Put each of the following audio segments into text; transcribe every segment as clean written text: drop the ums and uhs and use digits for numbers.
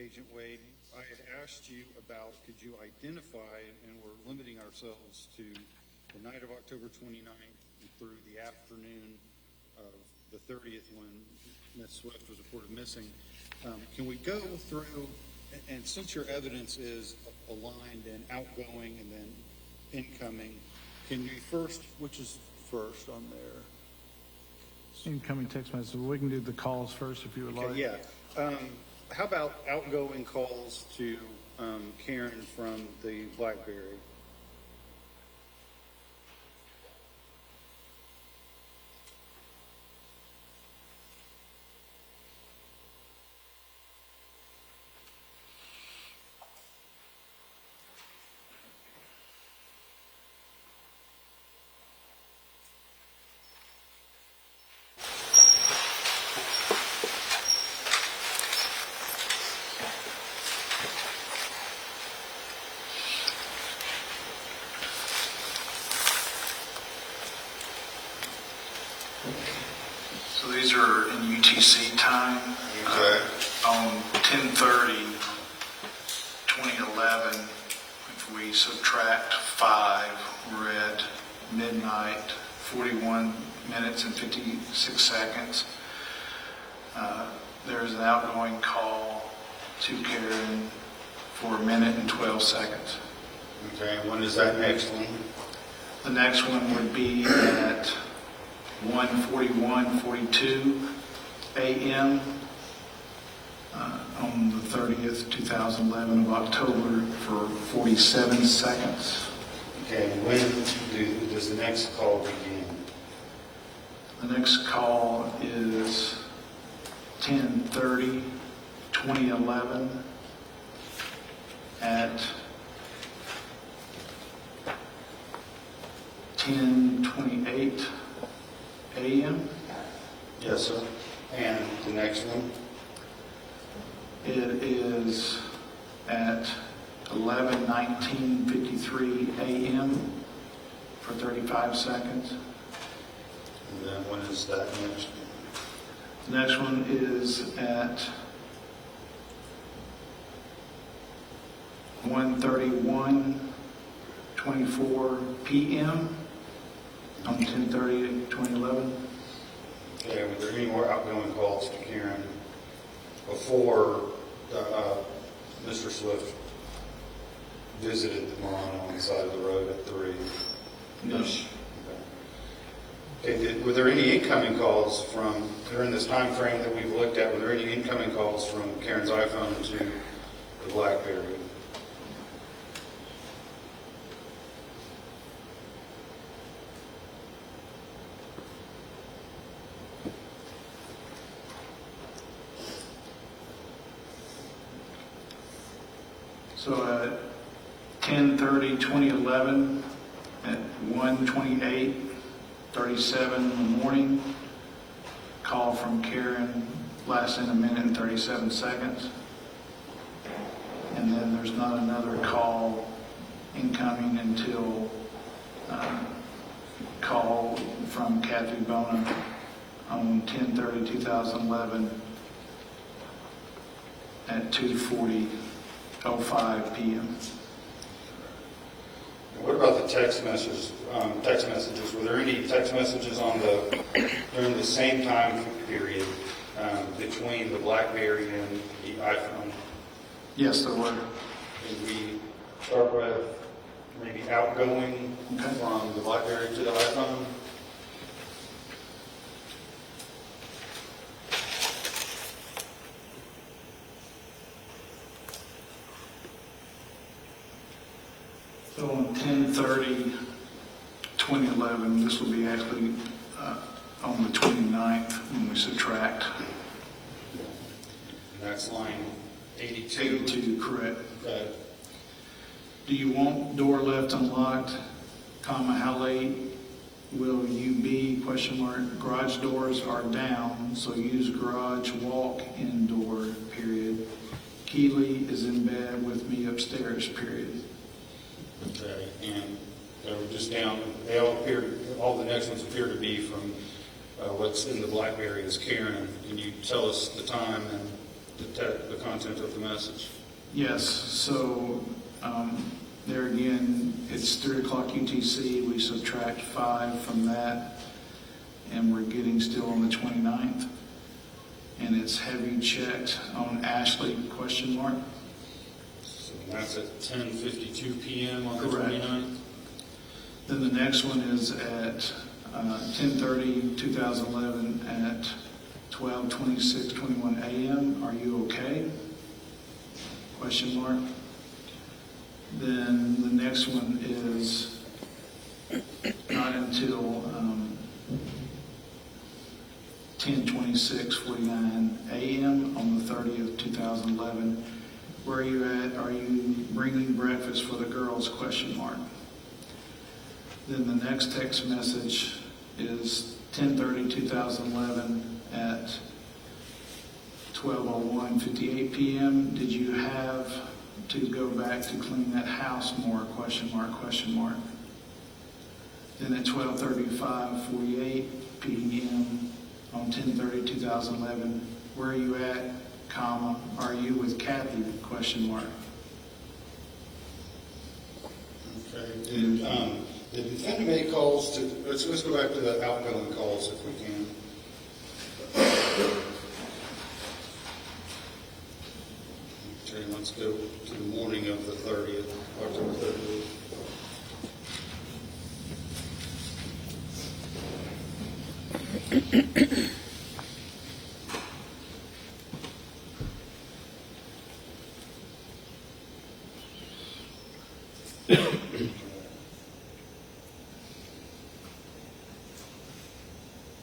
Agent Wade, I had asked you about, could you identify, and we're limiting ourselves to the night of October 29th through the afternoon of the 30th when Ms. Swift was reported missing. Can we go through, and since your evidence is aligned in outgoing and then incoming, can you first, which is first on there? Incoming text message. We can do the calls first if you would like. Yeah. How about outgoing calls to Karen from the BlackBerry? So these are in UTC time. Okay. On 10/30/2011, if we subtract 5, we're at midnight, 41 minutes and 56 seconds. There's an outgoing call to Karen for 1 minute and 12 seconds. Okay, when is that next one? The next one would be at 1:41:42 a.m. On the 30th, 2011 of October for 47 seconds. Okay, and when does the next call begin? The next call is 10/30/2011 at 10:28 a.m. Yes, sir. And the next one? It is at 11:19:53 a.m. for 35 seconds. And then when is that next one? The next one is at 1:31:24 p.m. on 10/30/2011. Okay, were there any more outgoing calls to Karen before Mr. Swift visited the Marano on the side of the road at 3? No. Okay, were there any incoming calls from, during this time frame that we've looked at, were there any incoming calls from Karen's iPhone to the BlackBerry? So at 10/30/2011 at 1:28:37 in the morning, call from Karen lasting 1 minute and 37 seconds. And then there's not another call incoming until call from Kathy Bona on 10/30/2011 at 2:05 p.m. What about the text messages? Were there any text messages during the same time period between the BlackBerry and the iPhone? Yes, there were. Did we start with maybe outgoing from the BlackBerry to the iPhone? So on 10/30/2011, this will be actually on the 29th when we subtract. And that's line 82. 82, correct. Okay. Do you want door left unlocked, comma, how late will you be, question mark, garage doors are down, so use garage walk-in door, period. Keeley is in bed with me upstairs, period. Okay, and they were just down, all the next ones appear to be from what's in the BlackBerry as Karen. Can you tell us the time and the content of the message? Yes, so there again, it's 3 o'clock UTC. We subtract 5 from that, and we're getting still on the 29th. And it's have you checked on Ashley, question mark? So that's at 10:52 p.m. on the Correct. 29th? Then the next one is at 10:30/2011 at 12:26:21 a.m. Are you okay? Question mark. Then the next one is not until 10:26:49 a.m. on the 30th, 2011. Where are you at? Are you bringing breakfast for the girls? Question mark. Then the next text message is 10:30/2011 at 12:01:58 p.m. Did you have to go back to clean that house more? Question mark, question mark. Then at 12:35:48 p.m. on 10:30/2011, where are you at, comma, are you with Kathy? Question mark. Okay. Did the defendant make calls to, let's go back to the outgoing calls if we can. Okay, let's go to the morning of the 30th, October 30th.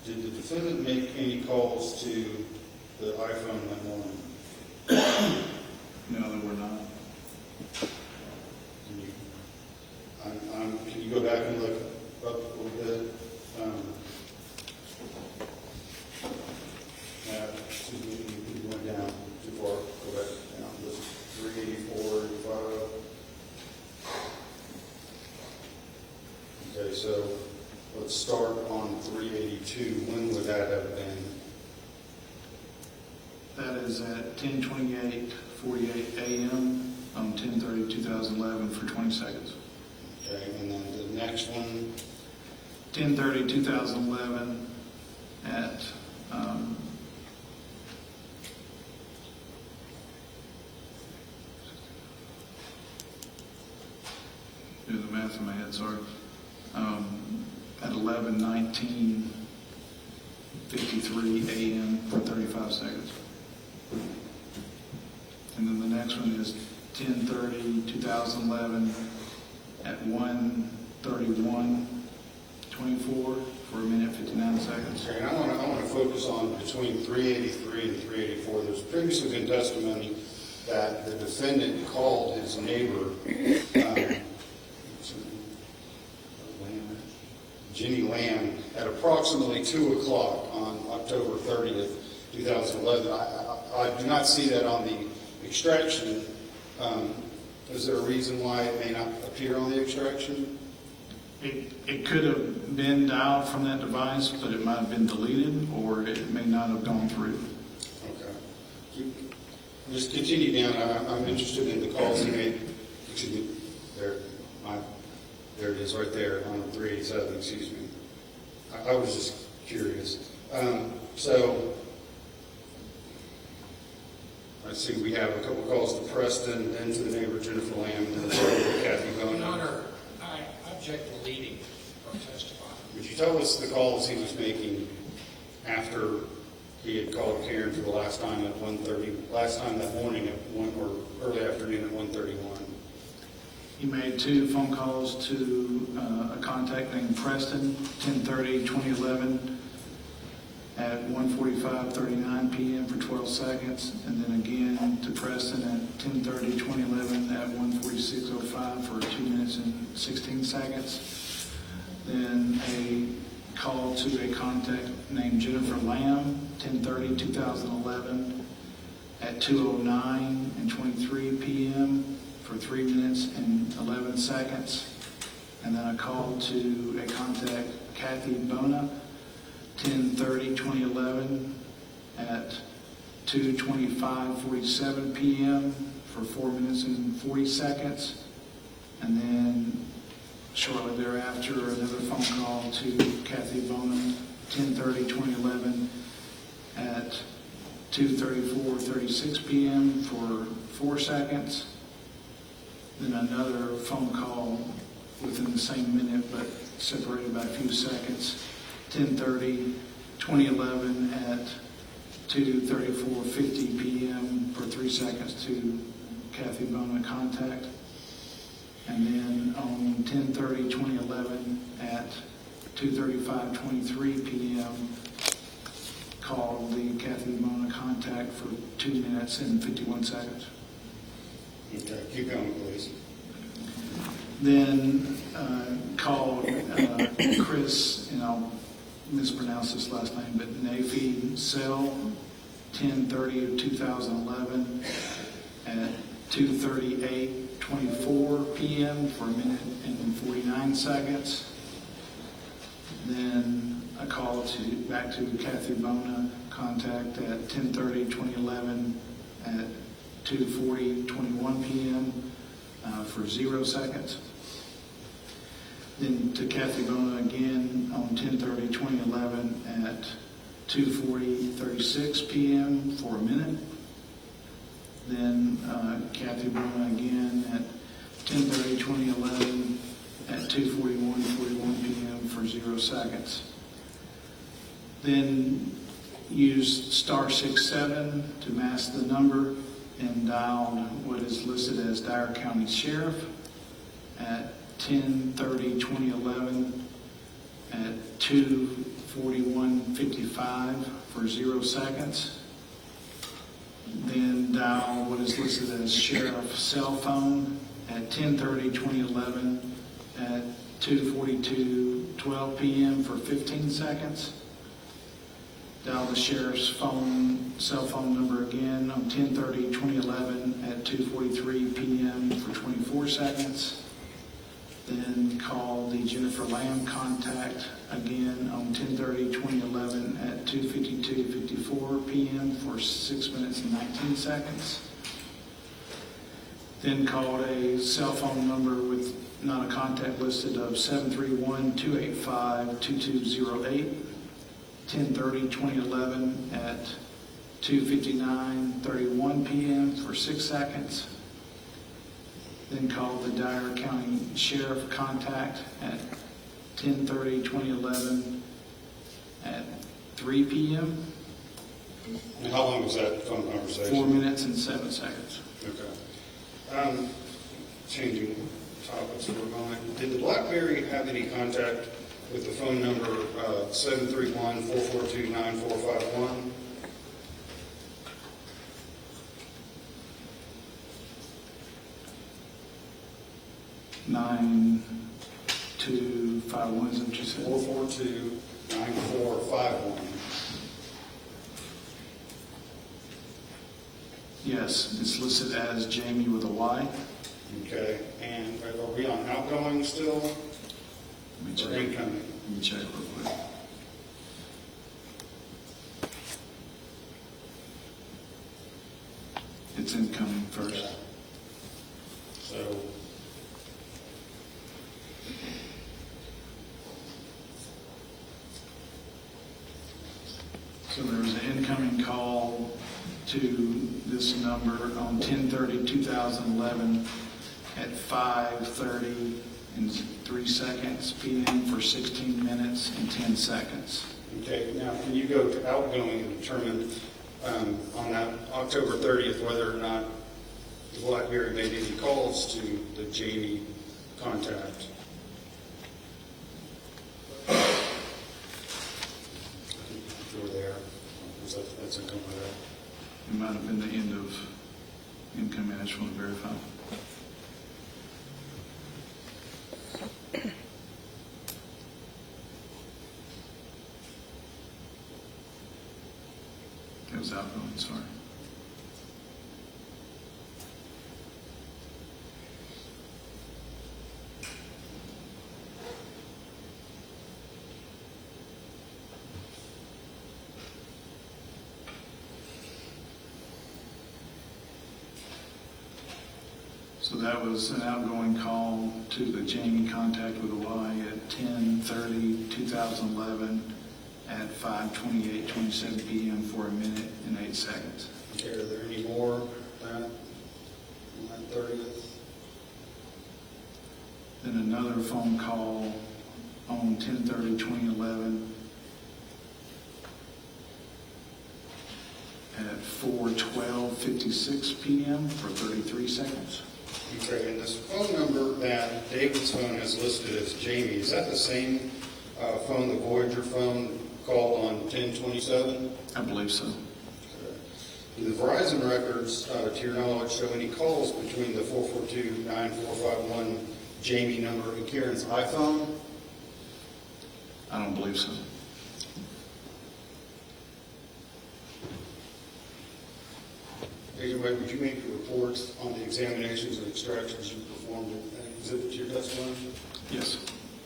Did the defendant make any calls to the iPhone that morning? No, there were not. Can you go back and look up a little bit? Excuse me, you went down too far. Go back down. This 384, 85. Okay, so let's start on 382. When would that have been? That is at 10:28:48 a.m. on 10:30/2011 for 20 seconds. Okay, and then the next one? 10:30/2011 at do the math in my head, sorry. At 11:19:53 a.m. for 35 seconds. And then the next one is 10:30/2011 at 1:31:24 for a minute 59 seconds. Okay, and I want to focus on between 383 and 384. There's previously been testimony that the defendant called his neighbor, Jenny Lamb, at approximately 2 o'clock on October 30th, 2011. I do not see that on the extraction. Is there a reason why it may not appear on the extraction? It could have been dialed from that device, but it might have been deleted, or it may not have gone through. Okay. Just continue down. I'm interested in the calls he made. Excuse me. There it is, right there on 387. Excuse me. I was just curious. So let's see. We have a couple calls to Preston, then to the neighbor Jennifer Lamb, and then to Kathy Your Bona. Honor, I object to leading from testifying. Would you tell us the calls he was making after he had called Karen for the last time at 1:30, last time that morning at 1, or early afternoon at 1:31? He made 2 phone calls to a contact named Preston, 10:30/2011 at 1:45:39 p.m. for 12 seconds, and then again to Preston at 10:30/2011 at 1:46:05 for 2 minutes and 16 seconds. Then a call to a contact named Jennifer Lamb, 10:30/2011 at 2:09:23 p.m. for 3 minutes and 11 seconds. And then a call to a contact, Kathy Bona, 10:30/2011 at 2:25:47 p.m. for 4 minutes and 40 seconds. And then shortly thereafter, another phone call to Kathy Bonham, 10:30:2011 at 2:34:36 p.m. for 4 seconds. Then another phone call within the same minute, but separated by a few seconds, 10:30:2011 at 2:34:50 p.m. for 3 seconds to Kathy Bonham contact. And then on 10:30:2011 at 2:35:23 p.m. called the Kathy Bonham contact for 2 minutes and 51 seconds. Okay, keep going, please. Then called Chris, and I'll mispronounce this last name, but Nafi Sell, 10:30:2011 at 2:38:24 p.m. for a minute and 49 seconds. Then a call back to Kathy Bona, contact at 10:30:2011 at 2:40:21 p.m. For 0 seconds. Then to Kathy Bona again on 10:30:2011 at 2:40:36 p.m. for a minute. Then Kathy Bona again at 10:30:2011 at 2:41:41 p.m. for 0 seconds. Then use *67 to mask the number and dialed what is listed as Dyer County Sheriff at 10:30:2011 at 2:41:55 for 0 seconds. Then dial what is listed as Sheriff's cell phone at 10:30:2011 at 2:42:12 p.m. for 15 seconds. Dial the Sheriff's cell phone number again on 10:30:2011 at 2:43 p.m. for 24 seconds. Then call the Jennifer Lamb contact again on 10:30:2011 at 2:52:54 p.m. for 6 minutes and 19 seconds. Then called a cell phone number with not a contact listed of 731-285-2208, 10:30:2011 at 2:59:31 p.m. for 6 seconds. Then called the Dyer County Sheriff contact at 10:30:2011 at 3 p.m. And how long was that phone conversation? 4 minutes and 7 seconds. Okay. Changing topics for a moment. Did the BlackBerry have any contact with the phone number 731-442-9451? Nine, 2, 5, 1, is that what you said? 442-9451. Yes, it's listed as Jamie with a Y. Okay, and are we on outgoing still Let me check. or incoming? Let me check real quick. It's incoming first. Yeah. So, So there was an incoming call to this number on 10/30/2011 at 5:30 and 3 seconds p.m. for 16 minutes and 10 seconds. okay, now can you go to outgoing and determine on that October 30th whether or not the BlackBerry made any calls to the Jamie contact? Or there, that's incoming there. It might have been the end of incoming. I just want to verify. It was outgoing, sorry. that was an outgoing call to the Jamie contact with a Y at 10/30/2011 at 5:28:27 p.m. for 1 minute and 8 seconds. Okay, are there any more on that 30th? Then another phone call on 10/30/2011 at 4:12:56 p.m. for 33 seconds. Okay, and this phone number that David's phone has listed as Jamie, is that the same phone, the Voyager phone, called on 10/27? I believe so. Do the Verizon records, to your knowledge, show any calls between the 442-9451 Jamie number and Karen's iPhone? I don't believe so. Agent Wade, would you make your reports on the examinations and extractions you performed and exhibit to your testimony? Yes,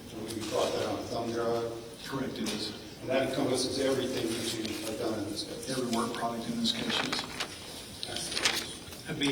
So we caught that on a thumb drive, correct it is. and that encompasses everything that you have done in this case. Every work product in this case, yes. That's- That'd be